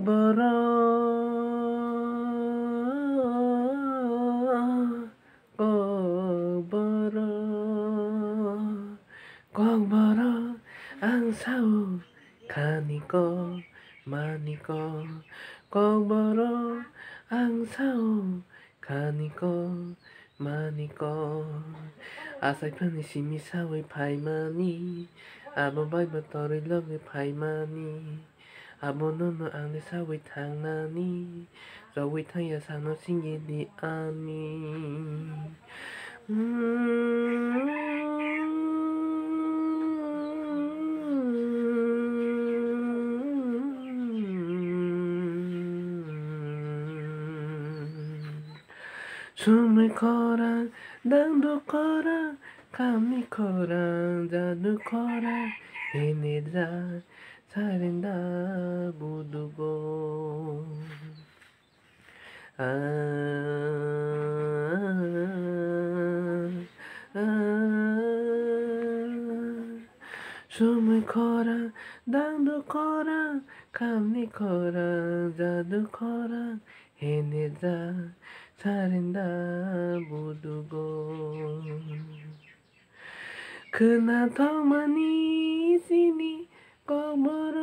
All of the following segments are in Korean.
벌어 꼭 벌어 꼭 벌어 항상 가니까 마니까 꼭 벌어 항상 가니까 마니까 아사히 편의심이 사회 파이마니 아버 바이버 떠를 러그 파이마니 아버 너는 안에 사회 장난이 rồi thay sao nó xin gì đi ani 숨을 커라 낭도 커라 감히 커라 자도 커라 해내자 살인다 부두고 숨을 커라 낭도 커라 감히 커라 자도 커라 해내자 살인다 부두고 그나 더 많이 있으니 꺼물어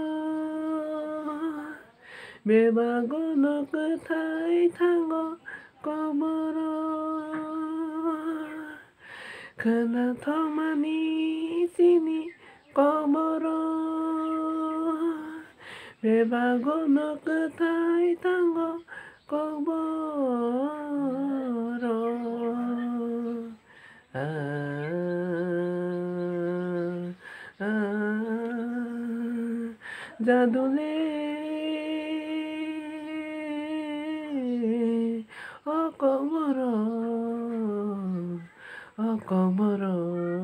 매마고 너 끝에 탄거 꺼물어 그나 더 많이 있으니 꺼물어 매마고 너 끝에 탄거 꺼물어 자도네 꺼물어 꺼물어